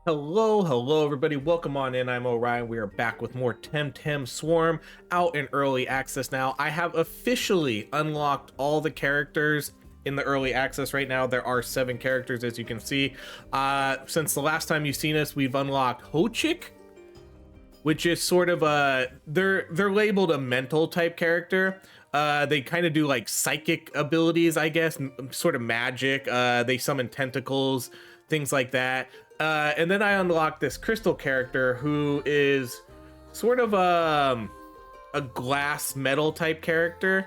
Hello everybody. Welcome on in. I'm Orion. We are back with more Temtem Swarm out in early access now. I have officially unlocked all the characters in the early access right now. There are 7 characters, as you can see. Since the last time you've seen us, we've unlocked Hochik, which is sort of they're labeled a mental type character. They kind of do like psychic abilities, I guess, sort of magic. They summon tentacles, things like that. And then I unlocked this Crystle character who is sort of a glass metal type character.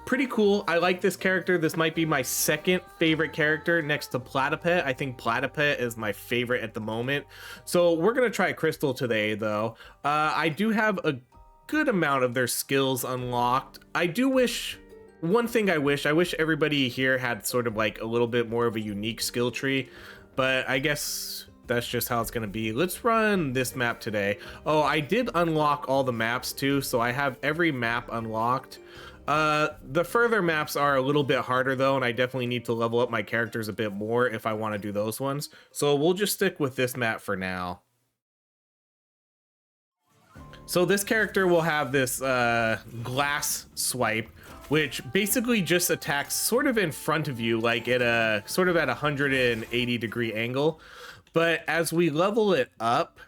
Pretty cool. I like this character. This might be my second favorite character next to Platypet. I think Platypet is my favorite at the moment. So we're going to try Crystle today, though. I do have a good amount of their skills unlocked. I do wish... One thing I wish everybody here had sort of like a little bit more of a unique skill tree, but I guess that's just how it's going to be. Let's run this map today. Oh, I did unlock all the maps too, so I have every map unlocked. The further maps are a little bit harder though, and I definitely need to level up my characters a bit more if I want to do those ones. So we'll just stick with this map for now. So this character will have this glass swipe, which basically just attacks sort of in front of you, like at a sort of at a 180-degree angle. But as we level it up,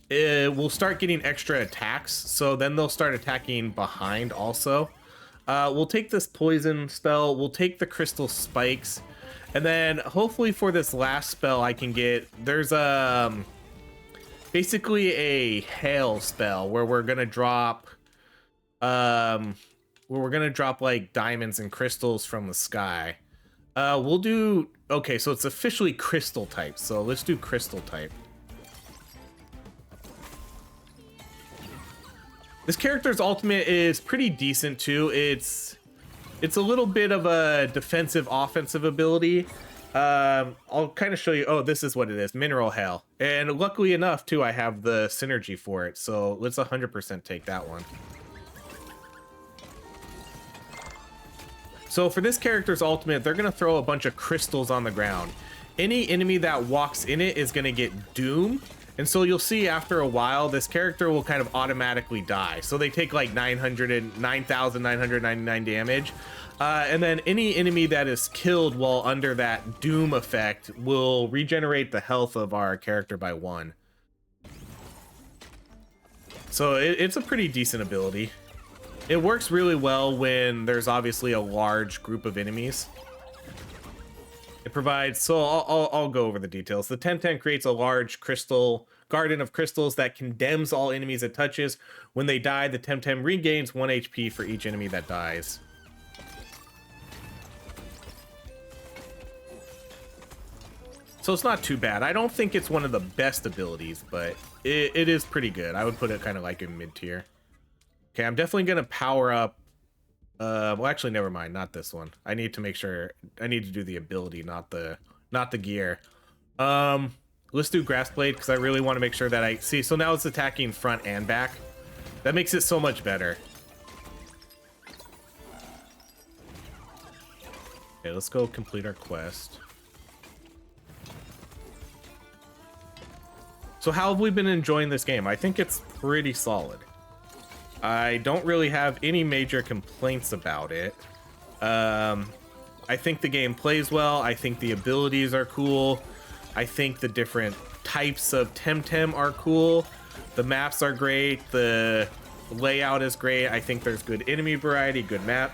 we'll start getting extra attacks. So then they'll start attacking behind also. We'll take this poison spell. We'll take the crystal spikes. And then hopefully for this last spell I can get, there's basically a hail spell where we're going to drop like diamonds and crystals from the sky. We'll do... Okay, so it's officially crystal type, so let's do crystal type. This character's ultimate is pretty decent too. It's a little bit of a defensive offensive ability. I'll kind of show you. Oh, this is what it is. Mineral Hail. And luckily enough too, I have the synergy for it, so let's 100% take that one. So for this character's ultimate, they're going to throw a bunch of crystals on the ground. Any enemy that walks in it is going to get doom. And so you'll see after a while, this character will kind of automatically die. So they take like 9,999 damage. And then any enemy that is killed while under that doom effect will regenerate the health of our character by 1. So it's a pretty decent ability. It works really well when there's obviously a large group of enemies. It provides, so I'll go over the details. The Temtem creates a large crystal garden of crystals that condemns all enemies it touches. When they die, the Temtem regains 1 HP for each enemy that dies. So it's not too bad. I don't think it's one of the best abilities, but it is pretty good. I would put it kind of like in mid-tier. Okay, I'm definitely gonna power up. Well, actually, never mind. Not this one. I need to make sure. I need to do the ability, not the gear. Let's do Grass Blade because I really want to make sure that I see. So now it's attacking front and back. That makes it so much better. Okay, let's go complete our quest. So how have we been enjoying this game? I think it's pretty solid. I don't really have any major complaints about it. I think the game plays well. I think the abilities are cool. I think the different types of Temtem are cool. The maps are great. The layout is great. I think there's good enemy variety, good map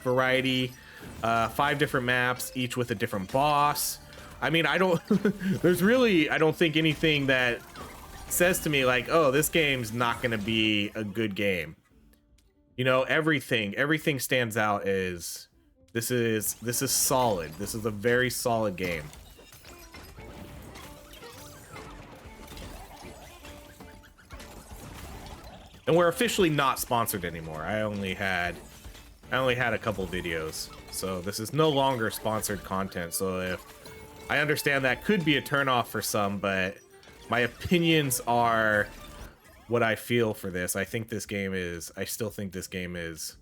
variety. 5 different maps, each with a different boss. I mean, I don't think anything that says to me like, oh, this game's not gonna be a good game. You know, everything stands out as this is solid. This is a very solid game. And we're officially not sponsored anymore. I only had a couple videos, so this is no longer sponsored content. So if I understand that could be a turnoff for some, but my opinions are what I feel for this. I still think this game is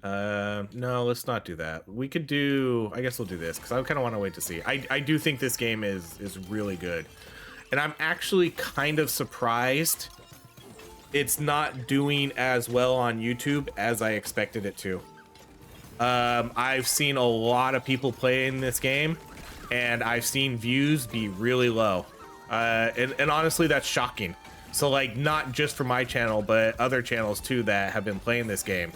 No, let's not do that. We could do, I guess we'll do this because I kind of want to wait to see. I do think this game is really good, and I'm actually kind of surprised it's not doing as well on YouTube as I expected it to. I've seen a lot of people playing this game, and I've seen views be really low, and honestly, that's shocking. So like, not just for my channel, but other channels too that have been playing this game.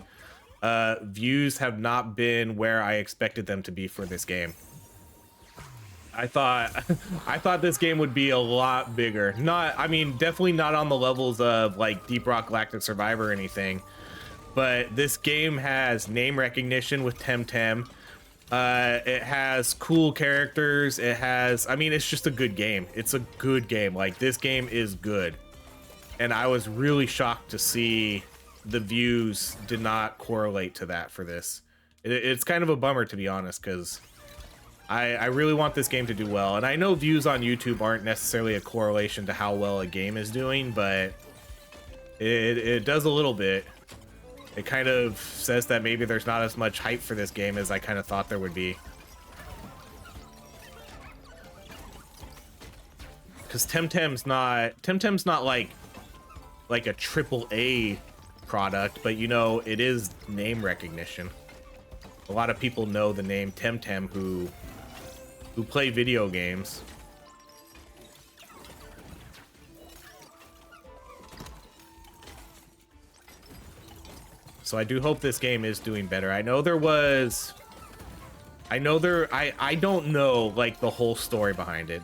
Views have not been where I expected them to be for this game. I thought this game would be a lot bigger. I mean, definitely not on the levels of like Deep Rock Galactic Survivor or anything, but this game has name recognition with Temtem. It has cool characters. I mean, it's just a good game. It's a good game. Like, this game is good. And I was really shocked to see the views did not correlate to that for this. It's kind of a bummer, to be honest, because I really want this game to do well. And I know views on YouTube aren't necessarily a correlation to how well a game is doing, but it does a little bit. It kind of says that maybe there's not as much hype for this game as I kind of thought there would be. Because Temtem's not like a AAA product, but you know, it is name recognition. A lot of people know the name Temtem who play video games. So I do hope this game is doing better. I don't know like the whole story behind it.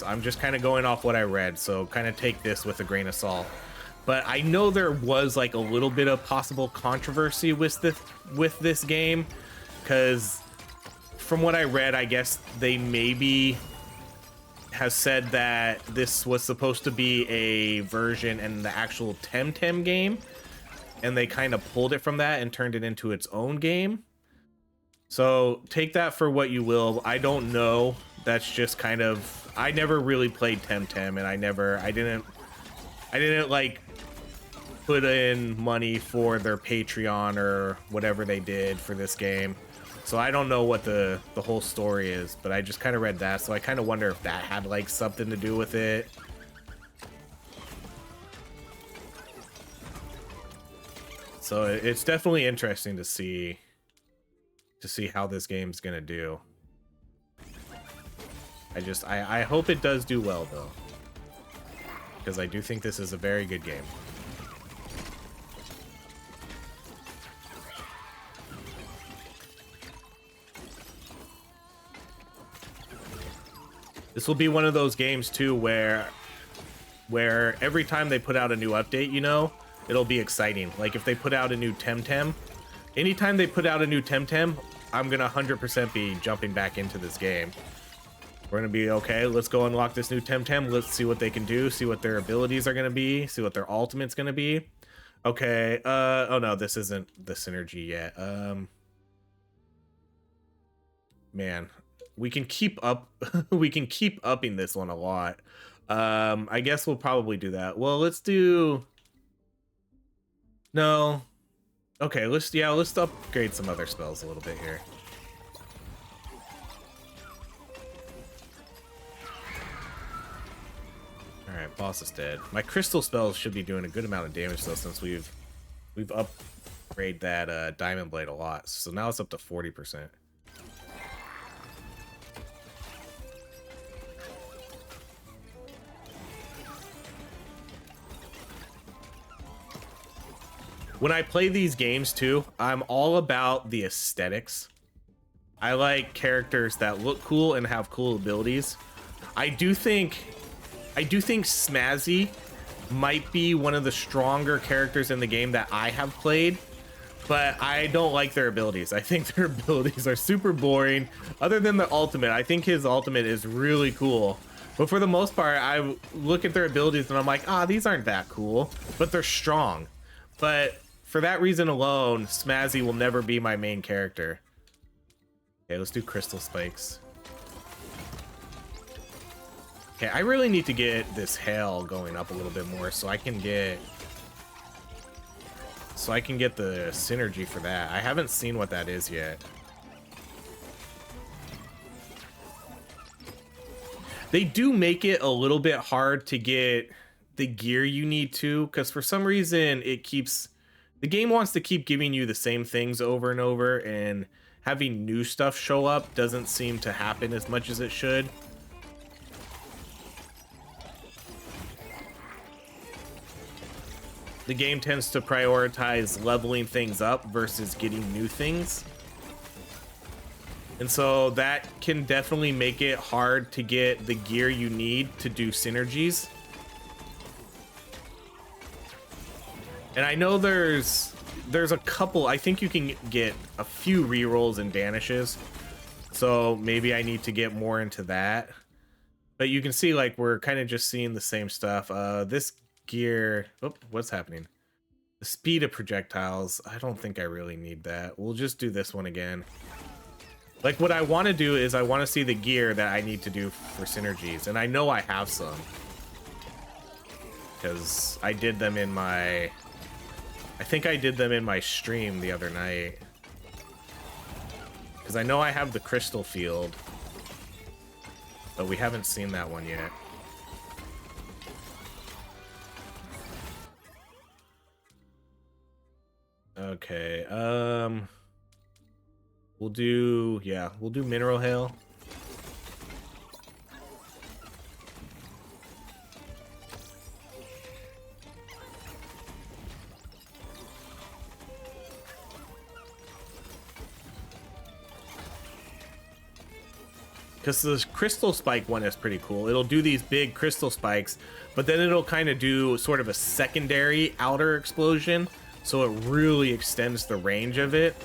I'm just kind of going off what I read, so kind of take this with a grain of salt. But I know there was like a little bit of possible controversy with this game, because from what I read, I guess they maybe has said that this was supposed to be a version in the actual Temtem game, and they kind of pulled it from that and turned it into its own game. So take that for what you will. I don't know. That's just kind of, I never really played Temtem, and I didn't like put in money for their Patreon or whatever they did for this game. So I don't know what the whole story is, but I just kind of read that, so I kind of wonder if that had like something to do with it. So it's definitely interesting to see how this game's gonna do. I hope it does do well though, because I do think this is a very good game. This will be one of those games too where every time they put out a new update, you know, it'll be exciting. Like if they put out a new Temtem, anytime they put out a new Temtem, I'm gonna 100% be jumping back into this game. We're gonna be, okay, let's go unlock this new Temtem. Let's see what they can do, see what their abilities are gonna be, see what their ultimate's gonna be. Okay, oh no, this isn't the synergy yet. Man, we can keep up we can keep upping this one a lot. I guess we'll probably do that. Well, let's do, no, okay, let's upgrade some other spells a little bit here. All right, boss is dead. My crystal spells should be doing a good amount of damage though, since we've upgraded that diamond blade a lot. So now it's up to 40%. When I play these games too, I'm all about the aesthetics. I like characters that look cool and have cool abilities. I do think Smazzy might be one of the stronger characters in the game that I have played, but I don't like their abilities. I think their abilities are super boring. Other than the ultimate, I think his ultimate is really cool. But for the most part, I look at their abilities and I'm like, these aren't that cool, but they're strong. But for that reason alone, Smazzy will never be my main character. Okay, let's do crystal spikes. Okay, I really need to get this hail going up a little bit more so I can get so I can get the synergy for that. I haven't seen what that is yet. They do make it a little bit hard to get the gear you need to, because for some reason the game wants to keep giving you the same things over and over, and having new stuff show up doesn't seem to happen as much as it should. The game tends to prioritize leveling things up versus getting new things. And so that can definitely make it hard to get the gear you need to do synergies. And I know there's a couple, I think you can get a few rerolls and danishes. So maybe I need to get more into that. But you can see, like, we're kind of just seeing the same stuff. This gear, oh, what's happening? The speed of projectiles, I don't think I really need that. We'll just do this one again. Like, what I want to do is I want to see the gear that I need to do for synergies, and I know I have some because I did them in my, I think I did them in my stream the other night, because I know I have the crystal field, but we haven't seen that one yet. Okay, we'll do mineral hail. Because the crystal spike one is pretty cool. It'll do these big crystal spikes, but then it'll kind of do sort of a secondary outer explosion, so it really extends the range of it.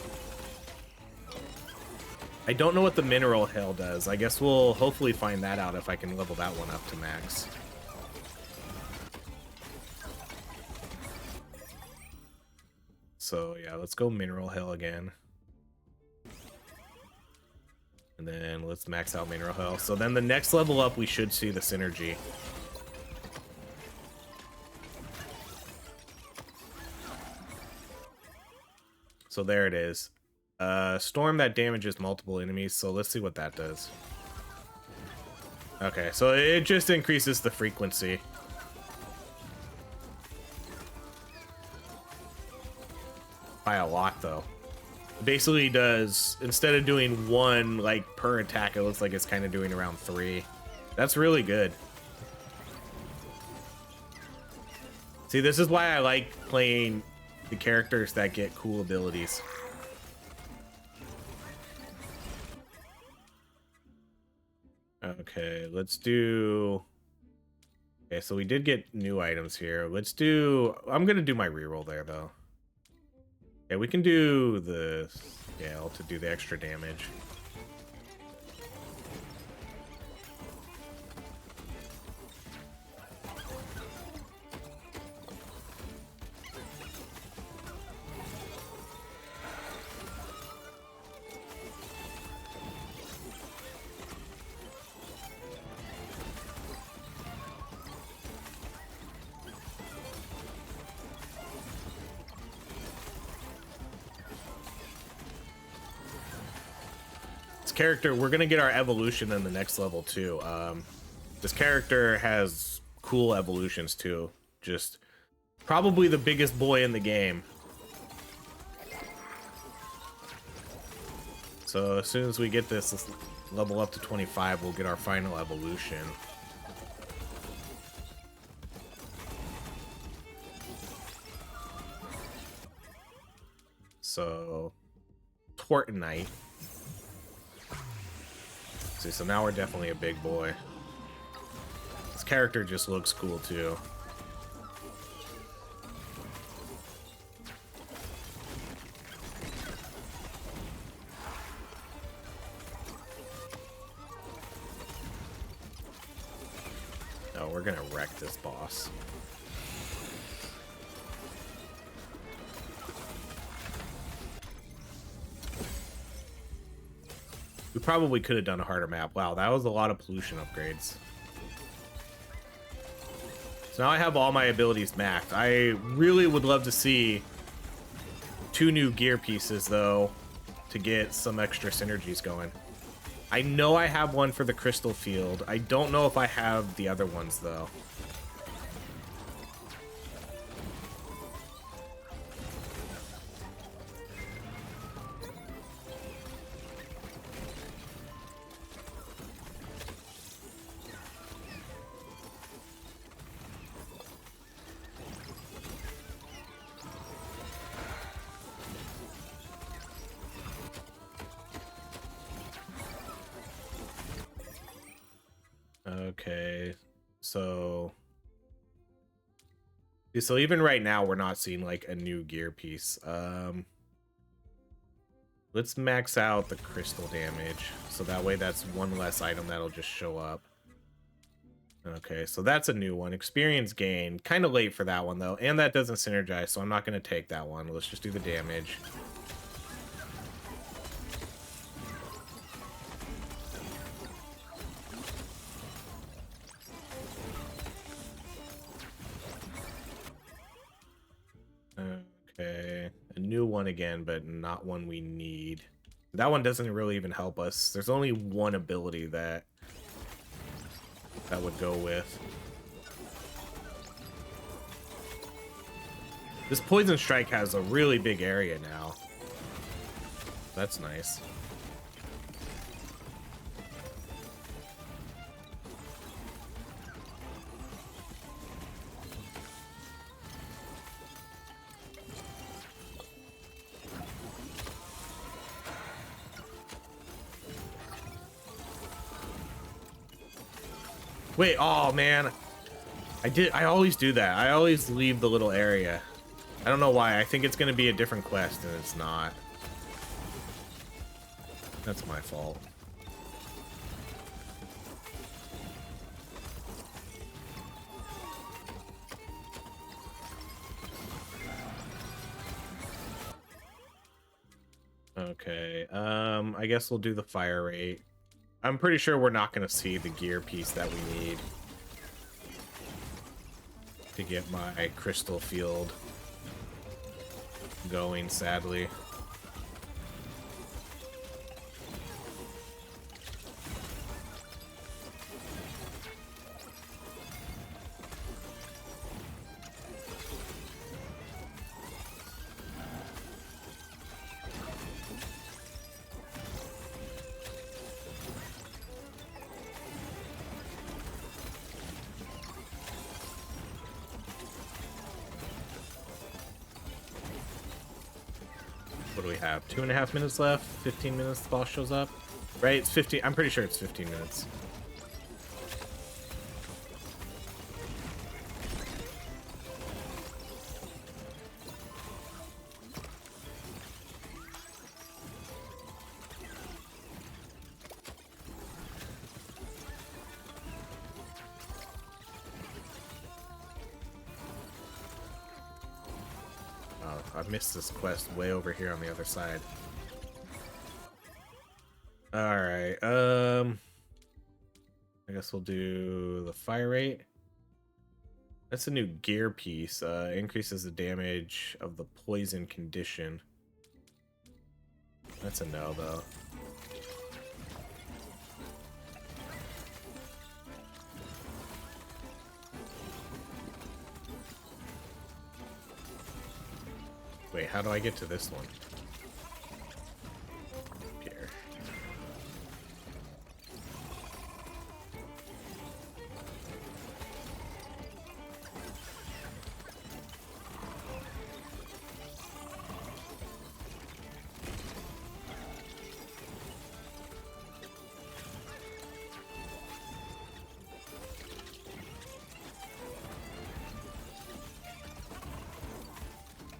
I don't know what the mineral hail does. I guess we'll hopefully find that out if I can level that one up to max. So yeah, let's go mineral hail again. And then let's max out mineral hail. So then the next level up, we should see the synergy. So there it is. Storm that damages multiple enemies. So let's see what that does. Okay, so it just increases the frequency. By a lot, though. It basically does, instead of doing one like per attack, it looks like it's kind of doing around 3. That's really good. See, this is why I like playing the characters that get cool abilities. Okay, let's do... Okay, so we did get new items here. Let's do... I'm gonna do my reroll there, though. Okay, we can do the scale to do the extra damage. Character, we're gonna get our evolution in the next level too. This character has cool evolutions too. Just probably the biggest boy in the game. So as soon as we get this level up to 25, we'll get our final evolution. So Tortonite. See, so now we're definitely a big boy. This character just looks cool too. Oh, we're gonna wreck this boss. We probably could have done a harder map. Wow, that was a lot of pollution upgrades. So now I have all my abilities maxed. I really would love to see 2 new gear pieces, though, to get some extra synergies going. I know I have one for the crystal field. I don't know if I have the other ones, though. Okay, so even right now we're not seeing like a new gear piece. Let's max out the crystal damage, so that way that's one less item that'll just show up. Okay, so that's a new one. Experience gain, kind of late for that one though, and that doesn't synergize, so I'm not going to take that one. Let's just do the damage. Okay, a new one again, but not one we need. That one doesn't really even help us. There's only one ability that would go with. This poison strike has a really big area now. That's nice. Wait, oh man. I always do that. I always leave the little area. I don't know why. I think it's going to be a different quest, and it's not. That's my fault. Okay, I guess we'll do the fire rate. I'm pretty sure we're not going to see the gear piece that we need to get my crystal field going, sadly. What do we have? 2.5 minutes left? 15 minutes the boss shows up? Right? It's 15. I'm pretty sure it's 15 minutes. I missed this quest way over here on the other side. Alright, I guess we'll do the fire rate. That's a new gear piece. Increases the damage of the poison condition. That's a no, though. Wait, how do I get to this one? Here.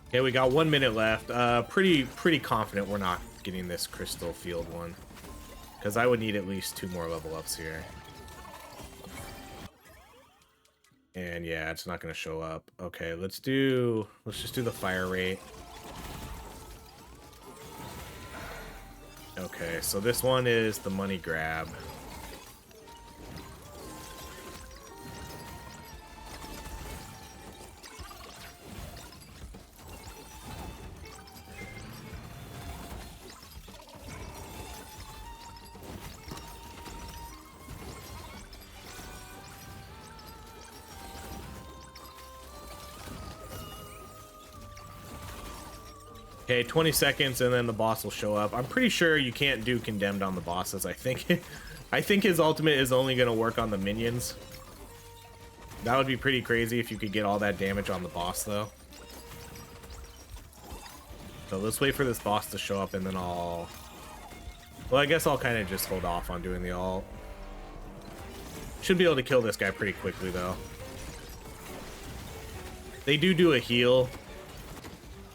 Okay, we got 1 minute left. Pretty confident we're not getting this crystal field one, because I would need at least 2 more level ups here. And yeah, it's not gonna show up. Okay, let's just do the fire rate. Okay, so this one is the money grab. Okay, 20 seconds and then the boss will show up. I'm pretty sure you can't do condemned on the bosses. I think I think his ultimate is only going to work on the minions. That would be pretty crazy if you could get all that damage on the boss though. So let's wait for this boss to show up and then I'll... Well, I guess I'll kind of just hold off on doing the ult. Should be able to kill this guy pretty quickly though. They do a heal,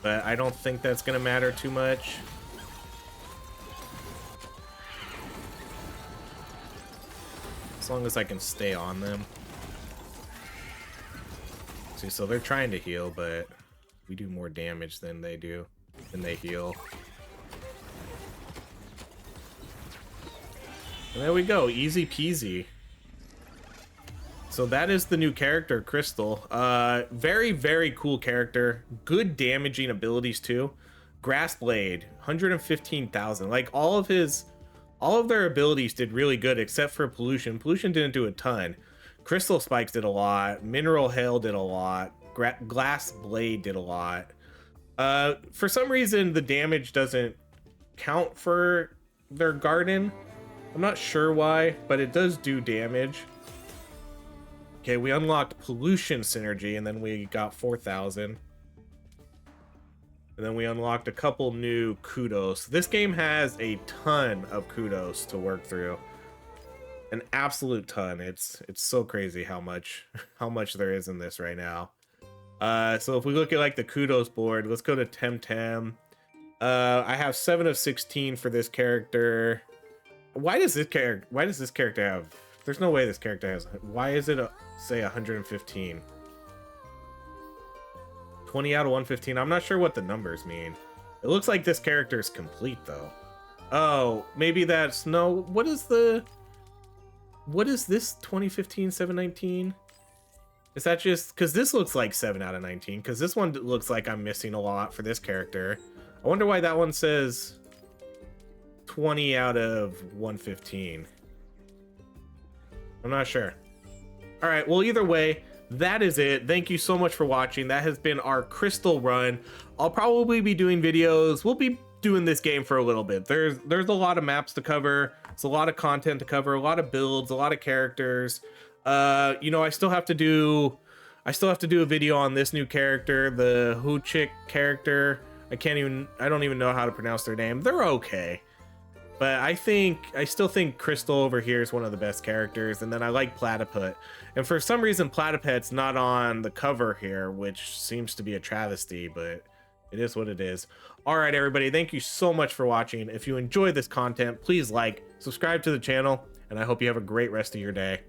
but I don't think that's gonna matter too much. As long as I can stay on them. See, so they're trying to heal, but we do more damage than they do, than they heal. And there we go, easy peasy. So that is the new character, Crystle. Very, very cool character. Good damaging abilities too. Grass Blade, 115,000. Like all of their abilities did really good except for Pollution. Pollution didn't do a ton. Crystal Spikes did a lot. Mineral Hail did a lot. Glass Blade did a lot. For some reason, the damage doesn't count for their garden. I'm not sure why, but it does do damage. Okay, we unlocked Pollution Synergy, and then we got 4,000. And then we unlocked a couple new kudos. This game has a ton of kudos to work through. An absolute ton. It's so crazy how much there is in this right now. So if we look at like the kudos board, let's go to Temtem. I have 7 of 16 for this character. Why does this character have... There's no way this character has... Why is it, say, 115? 20 out of 115? I'm not sure what the numbers mean. It looks like this character is complete, though. Oh, maybe that's... No, what is the... What is this 2015 719? Is that just... Because this looks like 7 out of 19. Because this one looks like I'm missing a lot for this character. I wonder why that one says 20 out of 115. I'm not sure. All right, well, either way, that is it. Thank you so much for watching. That has been our Crystle run. I'll probably be doing videos. We'll be doing this game for a little bit. There's a lot of maps to cover. It's a lot of content to cover, a lot of builds, a lot of characters. You know, I still have to do a video on this new character, the Huchik character. I don't even know how to pronounce their name. They're okay. But I still think Crystle over here is one of the best characters, and then I like Platypus. And for some reason, Platypus's not on the cover here, which seems to be a travesty, but it is what it is. All right, everybody, thank you so much for watching. If you enjoyed this content, please like, subscribe to the channel, and I hope you have a great rest of your day.